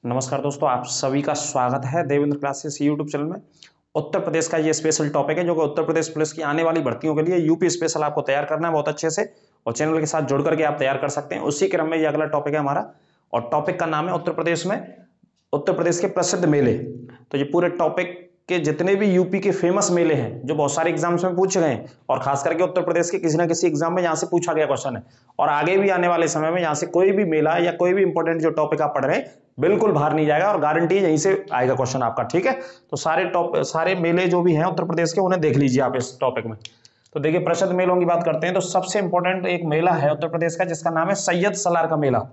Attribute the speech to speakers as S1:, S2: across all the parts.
S1: नमस्कार दोस्तों, आप सभी का स्वागत है देवेंद्र क्लासेस यूट्यूब चैनल में। उत्तर प्रदेश का ये स्पेशल टॉपिक है जो कि उत्तर प्रदेश पुलिस की आने वाली भर्तियों के लिए यूपी स्पेशल आपको तैयार करना है बहुत अच्छे से, और चैनल के साथ जुड़ करके आप तैयार कर सकते हैं। उसी क्रम में ये अगला टॉपिक है हमारा, और टॉपिक का नाम है उत्तर प्रदेश के प्रसिद्ध मेले। तो ये पूरे टॉपिक के जितने भी यूपी के फेमस मेले हैं जो बहुत सारे एग्जाम्स में पूछे गए, और खास करके उत्तर प्रदेश के किसी ना किसी एग्जाम में यहाँ से पूछा गया क्वेश्चन है, और आगे भी आने वाले समय में यहाँ से कोई भी मेला या कोई भी इंपॉर्टेंट जो टॉपिक आप पढ़ रहे हैं बिल्कुल बाहर नहीं जाएगा, और गारंटी यहीं से आएगा क्वेश्चन आपका। ठीक है, तो सारे मेले जो भी हैं उत्तर प्रदेश के उन्हें देख लीजिए आप इस टॉपिक में। तो देखिए, प्रसिद्ध मेलों की बात करते हैं तो सबसे इंपॉर्टेंट एक मेला है उत्तर प्रदेश का जिसका नाम है सैयद सलार का मेला।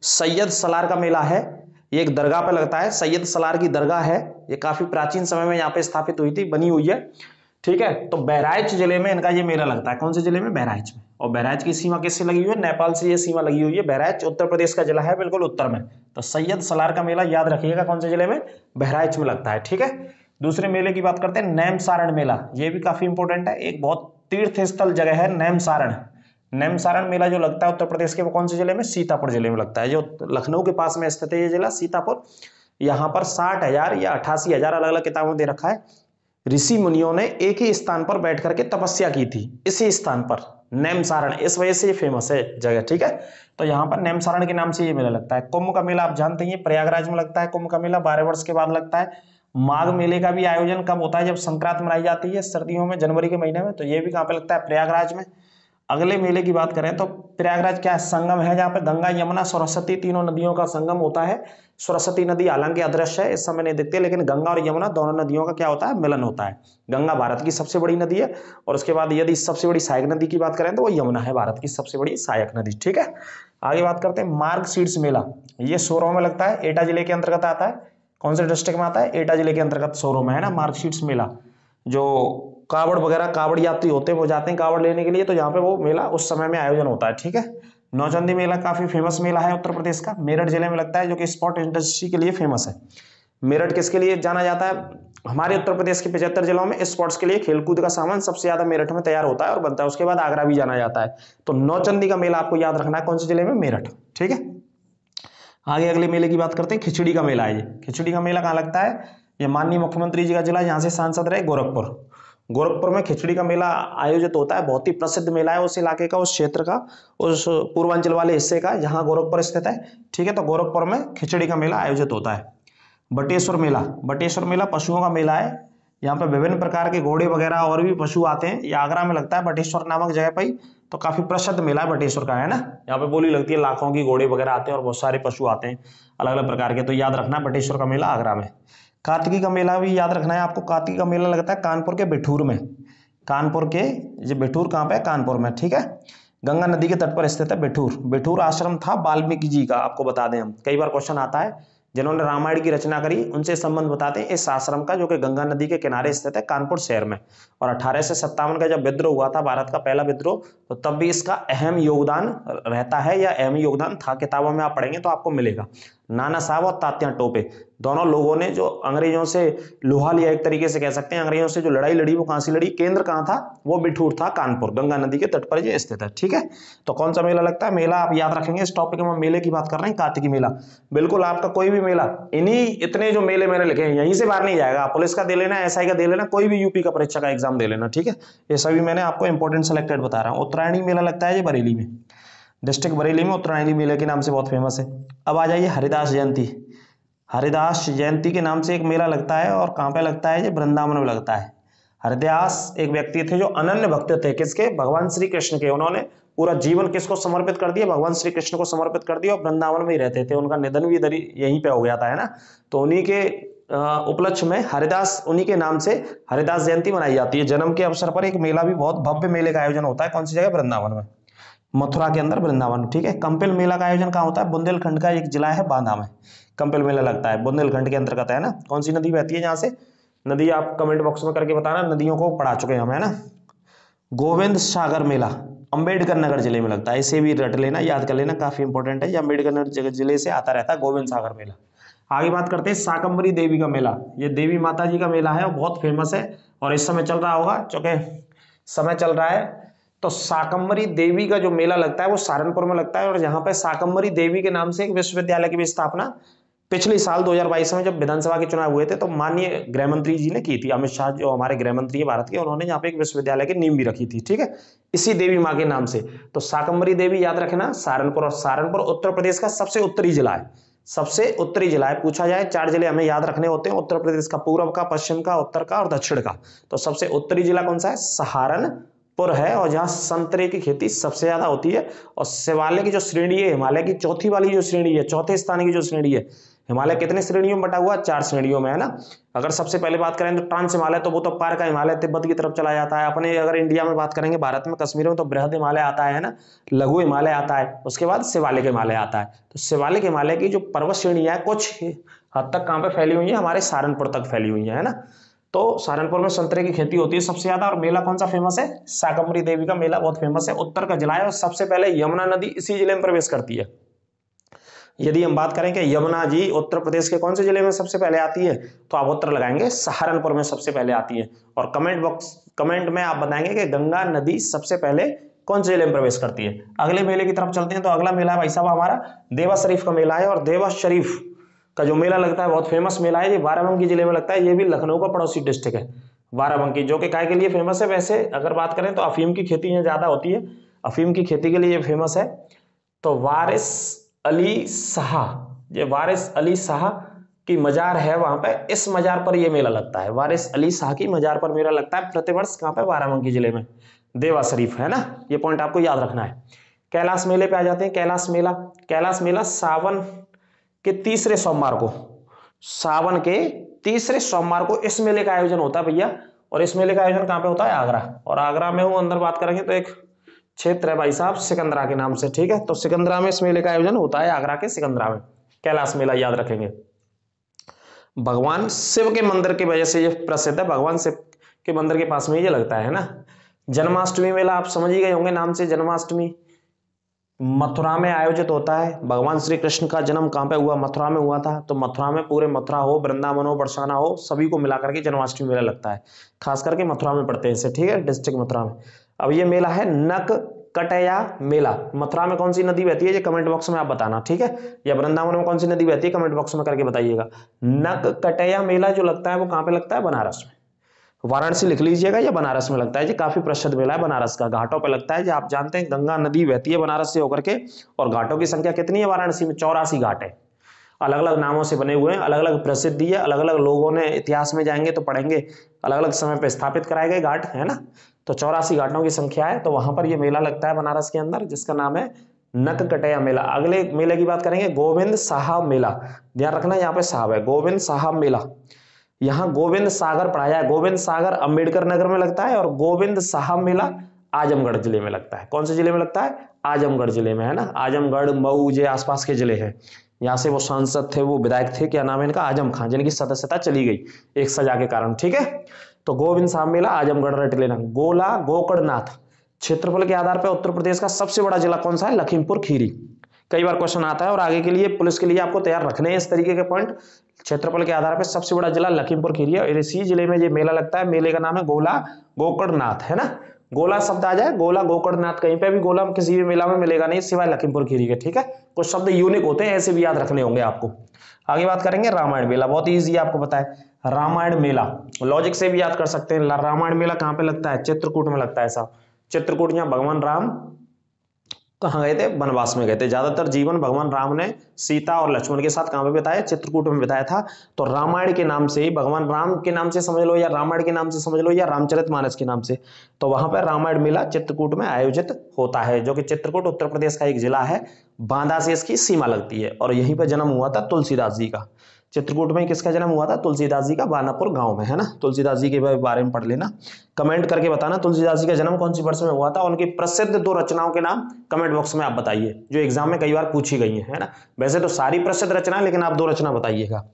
S1: सैयद सलार का मेला है, ये एक दरगाह पे लगता है। सैयद सलार की दरगाह है, ये काफी प्राचीन समय में यहाँ पे स्थापित हुई थी, बनी हुई है। ठीक है, तो बहराइच जिले में इनका ये मेला लगता है। कौन से जिले में? बहराइच में। और बहराइच की सीमा किससे लगी हुई है? नेपाल से ये सीमा लगी हुई है। बहराइच उत्तर प्रदेश का जिला है, बिल्कुल उत्तर में। तो सैयद सलार का मेला याद रखिएगा कौन से जिले में? बहराइच में लगता है। ठीक है, दूसरे मेले की बात करते हैं, नैमसारण मेला। ये भी काफी इंपॉर्टेंट है, एक बहुत तीर्थ स्थल जगह है नैमसारण। नैमसारण मेला जो लगता है उत्तर प्रदेश के, वो कौन से जिले में? सीतापुर जिले में लगता है, जो लखनऊ के पास में स्थित है ये जिला सीतापुर। यहाँ पर 60,000 या 88,000 अलग अलग किताबों में दे रखा है, ऋषि मुनियों ने एक ही स्थान पर बैठ करके तपस्या की थी, इसी स्थान पर नैमसारण, इस वजह से ये फेमस है जगह। ठीक है, तो यहाँ पर नैमसारण के नाम से ये मेला लगता है। कुंभ का मेला आप जानते हैं प्रयागराज में लगता है। कुंभ का मेला 12 वर्ष के बाद लगता है। माघ मेले का भी आयोजन कब होता है? जब संक्रांत मनाई जाती है सर्दियों में, जनवरी के महीने में। तो ये भी कहाँ पे लगता है? प्रयागराज में। अगले मेले की बात करें तो प्रयागराज क्या है? संगम है, जहाँ पे गंगा यमुना सरस्वती तीनों नदियों का संगम होता है। सरस्वती नदी हालांकि अदृश्य है, इस समय नहीं दिखती, लेकिन गंगा और यमुना दोनों नदियों का क्या होता है? मिलन होता है। गंगा भारत की सबसे बड़ी नदी है, और उसके बाद यदि सबसे बड़ी सहायक नदी की बात करें तो वो यमुना है, भारत की सबसे बड़ी सहायक नदी। ठीक है, आगे बात करते हैं मार्गशीर्ष मेला। ये सोरो में लगता है, एटा जिले के अंतर्गत आता है। कौन से डिस्ट्रिक्ट में आता है? एटा जिले के अंतर्गत सोरो में है ना मार्गशीर्ष मेला। जो कावड़ वगैरह कावड़ यात्री होते हैं वो जाते हैं कावड़ लेने के लिए, तो यहाँ पे वो मेला उस समय में आयोजन होता है। ठीक है, नौचंदी मेला काफी फेमस मेला है उत्तर प्रदेश का, मेरठ जिले में लगता है, जो कि स्पोर्ट इंडस्ट्री के लिए फेमस है। मेरठ किसके लिए जाना जाता है? हमारे उत्तर प्रदेश के 75 जिलों में स्पोर्ट्स के लिए खेलकूद का सामान सबसे ज्यादा मेरठ में तैयार होता है और बनता है। उसके बाद आगरा भी जाना जाता है। तो नौचंदी का मेला आपको याद रखना है, कौन से जिले में? मेरठ। ठीक है, आगे अगले मेले की बात करते हैं, खिचड़ी का मेला है। ये खिचड़ी का मेला कहाँ लगता है? ये माननीय मुख्यमंत्री जी का जिला, यहाँ से सांसद रहे, गोरखपुर। गोरखपुर में खिचड़ी का मेला आयोजित होता है, बहुत ही प्रसिद्ध मेला है उस इलाके का, उस क्षेत्र का, उस पूर्वांचल वाले हिस्से का जहां गोरखपुर स्थित है। ठीक है, तो गोरखपुर में खिचड़ी का मेला आयोजित होता है। बटेश्वर मेला, बटेश्वर मेला पशुओं का मेला है। यहाँ पे विभिन्न प्रकार के घोड़े वगैरह और भी पशु आते हैं। ये आगरा में लगता है, बटेश्वर नामक जगह पर ही। तो काफी प्रसिद्ध मेला है बटेश्वर का, है ना। यहाँ पे बोली लगती है, लाखों की घोड़े वगैरह आते हैं और बहुत सारे पशु आते हैं अलग अलग प्रकार के। तो याद रखना बटेश्वर का मेला आगरा में। कार्तिकी का मेला भी याद रखना है आपको। कार्तिकी का मेला लगता है कानपुर के बिठूर में। कानपुर के, ये बिठूर कहाँ पे है? कानपुर में। ठीक है, गंगा नदी के तट पर स्थित है बिठूर। बिठूर आश्रम था वाल्मीकि जी का, आपको बता दें हम, कई बार क्वेश्चन आता है। जिन्होंने रामायण की रचना करी उनसे संबंध बताते हैं इस आश्रम का, जो कि गंगा नदी के किनारे स्थित है कानपुर शहर में। और 1857 का जब विद्रोह हुआ था, भारत का पहला विद्रोह, तो तब भी इसका अहम योगदान रहता है, या अहम योगदान था। किताबों में आप पढ़ेंगे तो आपको मिलेगा। नाना साहब और तात्या टोपे दोनों लोगों ने जो अंग्रेजों से लोहा लिया, एक तरीके से कह सकते हैं, अंग्रेजों से जो लड़ाई लड़ी वो कहां से लड़ी? केंद्र कहां था? वो बिठूर था, कानपुर, गंगा नदी के तट पर ये स्थित है। ठीक है, तो कौन सा मेला लगता है? मेला आप याद रखेंगे। इस टॉपिक में मेले की बात कर रहे हैं, कार्तिकी मेला। बिल्कुल आपका कोई भी मेला, इन्हीं इतने जो मेले मैंने लिखे हैं यहीं से बाहर नहीं जाएगा। पुलिस का दे लेना, एसआई का दे लेना, कोई भी यूपी का परीक्षा का एग्जाम दे लेना। ठीक है, ये सभी मैंने आपको इंपॉर्टेंट सेलेक्टेड बता रहा हूँ। उत्तरायणी मेला लगता है ये बरेली में, डिस्ट्रिक्ट बरेली में, उत्तरायणी मेले के नाम से बहुत फेमस है। अब आ जाइए हरिदास जयंती। हरिदास जयंती के नाम से एक मेला लगता है, और कहाँ पे लगता है? ये वृंदावन में लगता है। हरिदास एक व्यक्ति थे जो अनन्य भक्त थे, किसके? भगवान श्री कृष्ण के। उन्होंने पूरा जीवन किसको समर्पित कर दिया? भगवान श्री कृष्ण को समर्पित कर दिया, और वृंदावन में ही रहते थे। उनका निधन भी इधर यहीं पे हो गया था, है ना। तो उन्हीं के उपलक्ष्य में हरिदास, उन्हीं के नाम से हरिदास जयंती मनाई जाती है। जन्म के अवसर पर एक मेला भी, बहुत भव्य मेले का आयोजन होता है। कौन सी जगह? वृंदावन में, मथुरा के अंदर वृंदावन। ठीक है, कंपिल मेला का आयोजन कहाँ होता है? बुंदेलखंड का एक जिला है बांदा में कंपिल मेला लगता है, बुंदेलखंड के अंतर्गत, है ना। कौन सी नदी बहती है जहाँ से? नदी आप कमेंट बॉक्स में करके बताना, नदियों को पढ़ा चुके हैं हम, है ना। गोविंद सागर मेला अंबेडकर नगर जिले में लगता है। इसे भी रट लेना, याद कर लेना, काफी इंपॉर्टेंट है। ये अंबेडकर नगर जिले से आता रहता है गोविंद सागर मेला। आगे बात करते हैं शाकंभरी देवी का मेला। ये देवी माता जी का मेला है और बहुत फेमस है, और इस समय चल रहा होगा, चूंकि समय चल रहा है तो शाकंभरी देवी का जो मेला लगता है वो सहारनपुर में लगता है, और यहाँ पे शाकंभरी देवी के नाम से एक विश्वविद्यालय की भी स्थापना पिछले साल 2022 में जब विधानसभा के चुनाव हुए थे तो माननीय गृह मंत्री जी ने की थी। अमित शाह जो हमारे गृह मंत्री है भारत के, उन्होंने यहाँ पे एक विश्वविद्यालय की नींव भी रखी थी, ठीक है, इसी देवी माँ के नाम से। तो शाकंभरी देवी याद रखना सहारनपुर, और सहारनपुर उत्तर प्रदेश का सबसे उत्तरी जिला है, सबसे उत्तरी जिला है। पूछा जाए 4 जिले हमें याद रखने होते हैं उत्तर प्रदेश का, पूर्व का, पश्चिम का, उत्तर का और दक्षिण का। तो सबसे उत्तरी जिला कौन सा है? सहारनपुर है, और जहां संतरे की खेती सबसे ज्यादा होती है। और शिवालय की जो श्रेणी है, हिमालय की चौथी वाली जो श्रेणी है, चौथे स्थान की जो श्रेणी है, हिमालय कितने श्रेणियों में बटा हुआ? 4 श्रेणियों में, है ना। अगर सबसे पहले बात करें तो ट्रांस हिमालय, तो वो तो पार का हिमालय तिब्बत की तरफ चला जाता है। अपने अगर इंडिया में बात करेंगे, भारत में, कश्मीर में, तो बृहद हिमालय आता है ना, लघु हिमालय आता है, उसके बाद शिवालिक हिमालय आता है। तो शिवालिक हिमालय की जो पर्वत श्रेणियां है कुछ हद तक कहाँ पे फैली हुई है? हमारे सहारनपुर तक फैली हुई है ना। तो सहारनपुर में संतरे की खेती होती है सबसे ज्यादा। और मेला कौन सा फेमस है? शाकंभरी देवी का मेला बहुत फेमस है, उत्तर का जिला है, और सबसे पहले यमुना नदी इसी जिले में प्रवेश करती है। यदि हम बात करें कि यमुना जी उत्तर प्रदेश के कौन से जिले में सबसे पहले आती है, तो आप उत्तर लगाएंगे सहारनपुर में सबसे पहले आती है। और कमेंट में आप बताएंगे कि गंगा नदी सबसे पहले कौन से जिले में प्रवेश करती है। अगले मेले की तरफ चलते हैं। तो अगला मेला है भाई साहब हमारा देवा शरीफ का मेला है, और देवा शरीफ का जो मेला लगता है बहुत फेमस मेला है। ये बाराबंकी जिले में लगता है, ये भी लखनऊ का पड़ोसी डिस्ट्रिक्ट है बाराबंकी, जो कि काय के लिए फेमस है? वैसे अगर बात करें तो अफीम की खेती यहाँ ज्यादा होती है, अफीम की खेती के लिए ये फेमस है। तो वारिस अली शाह, ये वारिस अली शाह की मजार है वहां पे, इस मजार पर ये मेला लगता है। वारिस अली शाह की मजार पर मेला लगता है प्रतिवर्ष, कहां पे? बाराबंकी जिले में, देवा शरीफ, है ना। ये पॉइंट आपको याद रखना है। कैलाश मेले पे आ जाते हैं। कैलाश मेला, कैलाश मेला सावन के तीसरे सोमवार को, सावन के तीसरे सोमवार को इस मेले का आयोजन होता है भैया। और इस मेले का आयोजन कहां पे होता है? आगरा। और आगरा में हूं, अंदर बात करेंगे तो एक क्षेत्र है भाई साहब सिकंदरा के नाम से, ठीक है। तो सिकंदरा में इस मेले का आयोजन होता है, आगरा के सिकंदरा में कैलाश मेला, याद रखेंगे। भगवान शिव के मंदिर की वजह से ये प्रसिद्ध है, भगवान शिव के मंदिर के पास में ये लगता है ना। जन्माष्टमी मेला आप समझ ही गए होंगे नाम से, जन्माष्टमी मथुरा में आयोजित होता है। भगवान श्री कृष्ण का जन्म कहां पे हुआ? मथुरा में हुआ था। तो मथुरा में, पूरे मथुरा हो, वृंदावन हो, बरसाना हो, सभी को मिलाकर के जन्माष्टमी मेला लगता है। खास करके मथुरा में पड़ते हैं इसे, ठीक है, डिस्ट्रिक्ट मथुरा में। अब ये मेला है नककटया मेला। मथुरा में कौन सी नदी बहती है? ये कमेंट बॉक्स में आप बताना, ठीक है। या वृंदावन में कौन सी नदी बहती है? कमेंट बॉक्स में करके बताइएगा। नककटया मेला जो लगता है वो कहां पे लगता है? बनारस में। वाराणसी लिख लीजिएगा, या बनारस में लगता है। ये काफी प्रसिद्ध मेला है बनारस का, घाटों पे लगता है। जो आप जानते हैं गंगा नदी बहती है बनारस से होकर के, और घाटों की संख्या कितनी है वाराणसी में? 84 घाट है, अलग अलग नामों से बने हुए हैं, अलग अलग प्रसिद्धि है, अलग अलग लोगों ने, इतिहास में जाएंगे तो पढ़ेंगे, अलग अलग समय पे स्थापित कराए गए घाट, है ना। तो 84 घाटों की संख्या है। तो वहां पर ये मेला लगता है बनारस के अंदर, जिसका नाम है नककटया मेला। अगले मेले की बात करेंगे, गोविंद साहब मेला। ध्यान रखना यहाँ पे साहब है, गोविंद साहब मेला। यहाँ गोविंद सागर पढ़ाया है, गोविंद सागर अम्बेडकर नगर में लगता है, और गोविंद साहब मेला आजमगढ़ जिले में लगता है। कौन से जिले में लगता है? आजमगढ़ जिले में, है ना। आजमगढ़, मऊ, ये आसपास के जिले हैं। यहाँ से वो सांसद थे, वो विधायक थे, क्या नाम है इनका? आजम खान, जिनकी सदस्यता चली गई एक सजा के कारण, ठीक है। तो गोविंद साहब मेला आजमगढ़ रट लेना। गोला गोकर्णनाथ, क्षेत्रफल के आधार पर उत्तर प्रदेश का सबसे बड़ा जिला कौन सा है? लखीमपुर खीरी। कई बार क्वेश्चन आता है, और आगे के लिए पुलिस के लिए आपको तैयार रखने हैं इस तरीके के पॉइंट। क्षेत्रफल के आधार पर सबसे बड़ा जिला लखीमपुर खीरी है, और इसी जिले में ये मेला लगता है। मेले का नाम है गोला गोकर्णनाथ, है ना। गोला शब्द आ जाए, गोला गोकर्णनाथ, कहीं पे भी गोला किसी भी मेला में मिलेगा नहीं सिवाय लखीमपुर खीरी के, ठीक है। कुछ शब्द यूनिक होते हैं, ऐसे भी याद रखने होंगे आपको। आगे बात करेंगे रामायण मेला, बहुत ईजी आपको पता है। रामायण मेला लॉजिक से भी याद कर सकते हैं। रामायण मेला कहाँ पे लगता है? चित्रकूट में लगता है साहब। चित्रकूट, यहाँ भगवान राम कहाँ गए थे? वनवास में गए थे। ज्यादातर जीवन भगवान राम ने सीता और लक्ष्मण के साथ कहाँ पे बिताया? चित्रकूट में बिताया था। तो रामायण के नाम से, भगवान राम के नाम से समझ लो, या रामायण के नाम से समझ लो, या रामचरितमानस के नाम से, तो वहां पर रामायण मेला चित्रकूट में आयोजित होता है, जो कि चित्रकूट उत्तर प्रदेश का एक जिला है। बांदा से इसकी सीमा लगती है, और यहीं पर जन्म हुआ था तुलसीदास जी का। चित्रकूट में किसका जन्म हुआ था? तुलसीदास जी का, बानापुर गांव में, है ना। तुलसीदास जी के बारे में पढ़ लेना, कमेंट करके बताना तुलसीदास जी का जन्म कौन सी वर्ष में हुआ था। उनकी प्रसिद्ध 2 रचनाओं के नाम कमेंट बॉक्स में आप बताइए, जो एग्जाम में कई बार पूछी गई है ना। वैसे तो सारी प्रसिद्ध रचना, लेकिन आप 2 रचना बताइएगा।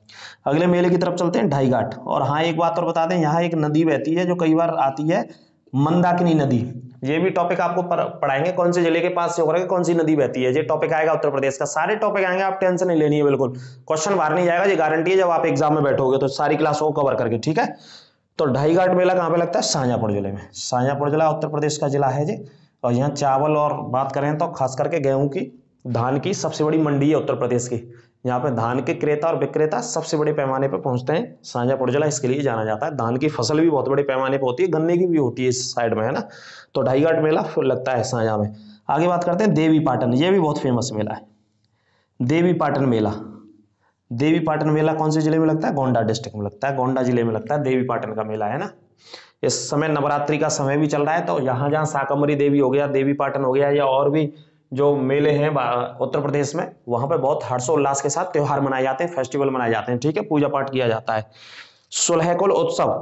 S1: अगले मेले की तरफ चलते हैं, ढाई घाट। और हाँ, एक बात और बता दें, यहाँ एक नदी बहती है जो कई बार आती है, मंदाकिनी नदी। ये भी टॉपिक आपको पढ़ाएंगे, कौन से जिले के पास से होकर के कौन सी नदी बहती है। ये टॉपिक आएगा उत्तर प्रदेश का, सारे टॉपिक आएंगे, आप टेंशन नहीं लेनी है बिल्कुल। क्वेश्चन बाहर नहीं जाएगा, ये गारंटी है। जब आप एग्जाम में बैठोगे तो सारी क्लास को कवर करके, ठीक है। तो ढाई घाट मेला कहाँ पे लगता है? शाहजहांपुर जिले में। शाहजहांपुर जिला उत्तर प्रदेश का जिला है जी, और यहाँ चावल और बात करें तो खास करके गेहूं की, धान की सबसे बड़ी मंडी है उत्तर प्रदेश की। यहाँ पे धान के क्रेता और विक्रेता सबसे बड़े पैमाने पर पहुंचते हैं। शाहजहाँपुर जिला इसके लिए जाना जाता है। धान की फसल भी बहुत बड़े पैमाने पर होती है, गन्ने की भी होती है इस साइड में, है ना। तो ढाई घाट मेला लगता है शाहजहाँ में। आगे बात करते हैं देवी पाटन, ये भी बहुत फेमस मेला है। देवी पाटन मेला, देवी पाटन मेला कौन से जिले में लगता है? गोंडा डिस्ट्रिक्ट में लगता है, गोंडा जिले में लगता है देवी पाटन का मेला, है ना। इस समय नवरात्रि का समय भी चल रहा है, तो यहाँ जहाँ शाकंभरी देवी हो गया, देवी पाटन हो गया, या और भी जो मेले हैं उत्तर प्रदेश में, वहां पे बहुत हर्षोल्लास के साथ त्योहार मनाए जाते हैं, फेस्टिवल मनाए जाते हैं, ठीक है, पूजा पाठ किया जाता है। सुलहकुल उत्सव,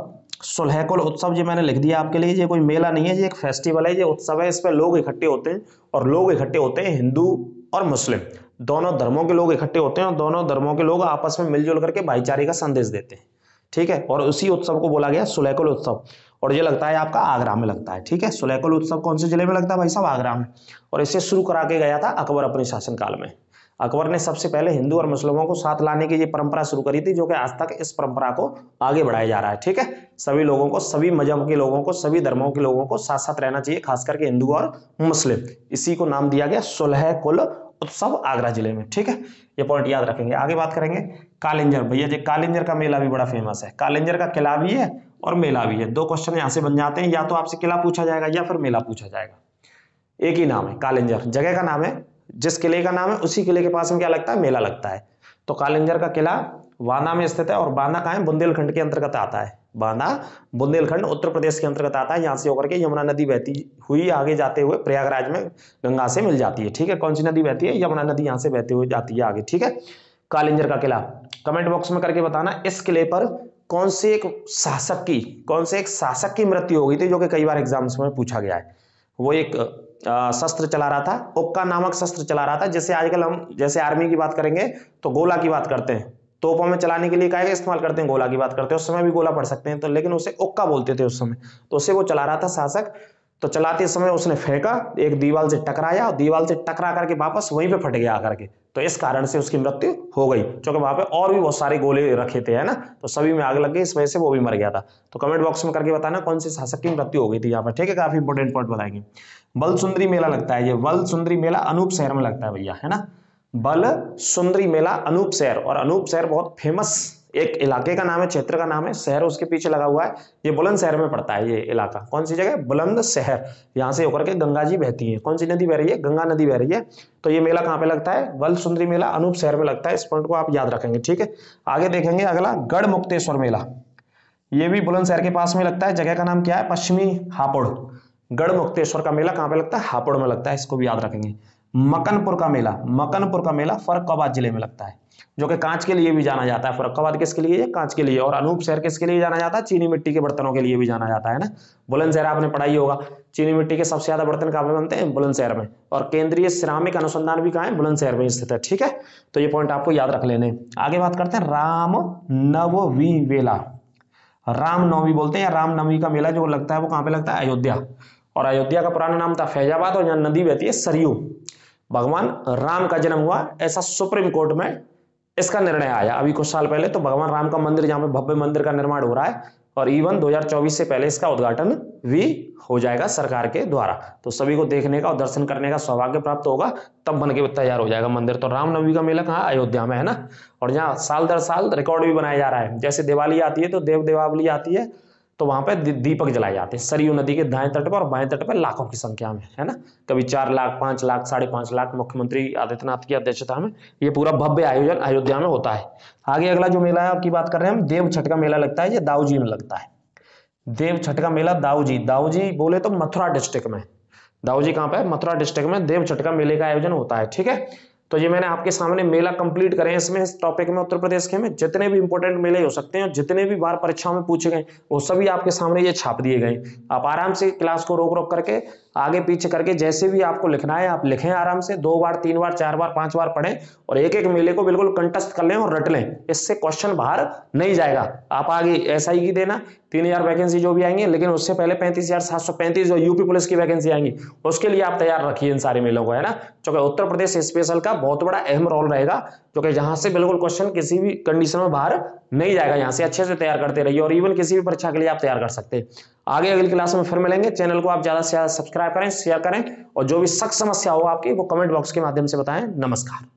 S1: सुलहकुल उत्सव जो मैंने लिख दिया आपके लिए, ये कोई मेला नहीं है, ये एक फेस्टिवल है, ये उत्सव है। इस पर लोग इकट्ठे होते हैं, और लोग इकट्ठे होते हैं हिंदू और मुस्लिम, दोनों धर्मों के लोग इकट्ठे होते हैं, और दोनों धर्मों के लोग आपस में मिलजुल करके भाईचारे का संदेश देते हैं, ठीक है। और उसी उत्सव को बोला गया सुलहकुल उत्सव, और ये लगता है आपका आगरा में लगता है, ठीक है। सुलहकुल उत्सव कौन से जिले में लगता है भाई साहब? आगरा में। और इसे शुरू करा के गया था अकबर अपने शासनकाल में। अकबर ने सबसे पहले हिंदू और मुस्लिमों को साथ लाने की ये परंपरा शुरू करी थी, जो कि आज तक इस परंपरा को आगे बढ़ाया जा रहा है, ठीक है। सभी लोगों को, सभी मजहब के लोगों को, सभी धर्मों के लोगों को साथ साथ रहना चाहिए, खास करके हिंदू और मुस्लिम। इसी को नाम दिया गया सुलहकुल उत्सव आगरा जिले में, ठीक है। ये पॉइंट याद रखेंगे। आगे बात करेंगे कालिंजर, भैया जी कालिंजर का मेला भी बड़ा फेमस है। कालिंजर का किला भी है और मेला भी है। दो क्वेश्चन यहाँ से बन जाते हैं, या तो आपसे किला पूछा जाएगा या फिर मेला पूछा जाएगा। एक ही नाम है कालिंजर, जगह का नाम है, जिस किले का नाम है उसी किले के पास में क्या लगता है? मेला लगता है। तो कालिंजर का किला बांदा में स्थित है, और बांदा कहाँ है? बुंदेलखंड के अंतर्गत आता है। बांदा बुंदेलखंड उत्तर प्रदेश के अंतर्गत आता है। यहाँ से होकर के यमुना नदी बहती हुई आगे जाते हुए प्रयागराज में गंगा से मिल जाती है, ठीक है। कौन सी नदी बहती है? यमुना नदी यहाँ से बहते हुए जाती है आगे, ठीक है। कालिंजर का किला, कमेंट बॉक्स में करके बताना इस किले पर कौन से एक शासक की मृत्यु हो गई थी, जो कि कई बार एग्जाम्स में पूछा गया है। वो एक शस्त्र चला रहा था, ओक्का नामक शस्त्र चला रहा था, जैसे आजकल हम जैसे आर्मी की बात करेंगे तो गोला की बात करते हैं, तोपों में चलाने के लिए क्या इस्तेमाल करते हैं? गोला की बात करते हैं। उस समय भी गोला पढ़ सकते हैं, तो लेकिन उसे ओक्का बोलते थे उस समय। तो उसे वो चला रहा था शासक, तो चलाते समय उसने फेंका, एक दीवार से टकराया, और दीवार से टकरा करके वापस वहीं पे फट गया आकर के, तो इस कारण से उसकी मृत्यु हो गई, क्योंकि वहां पे और भी बहुत सारे गोले रखे थे, है ना, तो सभी में आग लग गई, इस वजह से वो भी मर गया था। तो कमेंट बॉक्स में करके बताना कौन से शासक की मृत्यु हो गई थी यहाँ पर, ठीक है। काफी इंपोर्टेंट पॉइंट बताएंगे। बल सुंदरी मेला लगता है, ये बल सुंदरी मेला अनूप शहर में लगता है भैया, है ना। बल सुंदरी मेला अनूप शहर, और अनूप शहर बहुत फेमस एक इलाके का नाम है, क्षेत्र का नाम है, शहर उसके पीछे लगा हुआ है। ये बुलंदशहर में पड़ता है ये इलाका। कौन सी जगह? बुलंदशहर। यहाँ से होकर के गंगा जी बहती है। कौन सी नदी बह रही है? गंगा नदी बह रही है। तो ये मेला कहाँ पे लगता है? बल सुंदरी मेला अनूप शहर में लगता है। इस पॉइंट को आप याद रखेंगे, ठीक है। आगे देखेंगे अगला, गढ़ मुक्तेश्वर मेला, ये भी बुलंदशहर के पास में लगता है। जगह का नाम क्या है? पश्चिमी हापुड़। गढ़ मुक्तेश्वर का मेला कहाँ पे लगता है? हापुड़ में लगता है, इसको भी याद रखेंगे। मकनपुर का मेला, मकनपुर का मेला फर्रुखाबाद जिले में लगता है, जो कि कांच के लिए भी जाना जाता है। फर्रुखाबाद किसके लिए है? कांच के लिए। और अनूप शहर किसके लिए जाना जाता है? चीनी मिट्टी के बर्तनों के लिए भी जाना जाता है ना। बुलंदशहर आपने पढ़ा ही होगा, चीनी मिट्टी के सबसे ज्यादा बर्तन कहाँ पे बनते हैं? बुलंदशहर में। और केंद्रीय सिरामिक अनुसंधान भी कहाँ है? बुलंदशहर में स्थित है, ठीक है। तो ये पॉइंट आपको याद रख लेने। आगे बात करते हैं राम नवमी मेला, रामनवमी बोलते हैं, या रामनवमी का मेला जो लगता है वो कहाँ पे लगता है? अयोध्या। और अयोध्या का पुराना नाम था फैजाबाद, और यहाँ नदी बहती है सरयू। भगवान राम का जन्म हुआ, ऐसा सुप्रीम कोर्ट में इसका निर्णय आया अभी कुछ साल पहले। तो भगवान राम का मंदिर, जहाँ पे भव्य मंदिर का निर्माण हो रहा है, और इवन 2024 से पहले इसका उद्घाटन भी हो जाएगा सरकार के द्वारा। तो सभी को देखने का और दर्शन करने का सौभाग्य प्राप्त होगा, तब बन के तैयार हो जाएगा मंदिर। तो रामनवमी का मेला कहाँ? अयोध्या में, है ना। और जहाँ साल दर साल रिकॉर्ड भी बनाया जा रहा है, जैसे दिवाली आती है तो देव दीपावली आती है, तो वहां पे दीपक जलाए जाते हैं सरयू नदी के दाएं तट पर और बाएं तट पर, लाखों की संख्या में, है ना। कभी 4 लाख, 5 लाख, 5.5 लाख मुख्यमंत्री आदित्यनाथ की अध्यक्षता में ये पूरा भव्य आयोजन अयोध्या में होता है। आगे अगला जो मेला है की बात कर रहे हैं हम, देव छठ का मेला लगता है, ये दाऊजी में लगता है। देव छठ का मेला दाऊजी, दाऊजी बोले तो मथुरा डिस्ट्रिक्ट में, दाऊजी कहाँ पे है? मथुरा डिस्ट्रिक्ट में देव छठ का मेले का आयोजन होता है, ठीक है। तो ये मैंने आपके सामने मेला कंप्लीट करे इसमें, इस टॉपिक में उत्तर प्रदेश के में जितने भी इंपॉर्टेंट मेले हो सकते हैं, जितने भी बार परीक्षाओं में पूछे गए, वो सभी आपके सामने ये छाप दिए गए। आप आराम से क्लास को रोक रोक करके आगे पीछे करके जैसे भी आपको लिखना है आप लिखें आराम से, 2 बार 3 बार 4 बार 5 बार पढ़ें, और एक एक मेले को बिल्कुल कंटस्ट कर लें और रट लें। इससे क्वेश्चन बाहर नहीं जाएगा। आप आगे SI की देना, 3000 वैकेंसी जो भी आएंगी, लेकिन उससे पहले 35,735 जो यूपी पुलिस की वैकेंसी आएंगी उसके लिए आप तैयार रखिए इन सारे मेलों को, है ना। क्योंकि उत्तर प्रदेश स्पेशल का बहुत बड़ा अहम रोल रहेगा, क्योंकि जहां से बिल्कुल क्वेश्चन किसी भी कंडीशन में बाहर नहीं जाएगा, यहाँ से अच्छे से तैयार करते रहिए और इवन किसी भी परीक्षा के लिए आप तैयार कर सकते हैं। आगे अगली क्लास में फिर मिलेंगे। चैनल को आप ज्यादा से ज्यादा सब्सक्राइब करें, शेयर करें और जो भी सख्त समस्या हो आपकी वो कमेंट बॉक्स के माध्यम से बताएं। नमस्कार।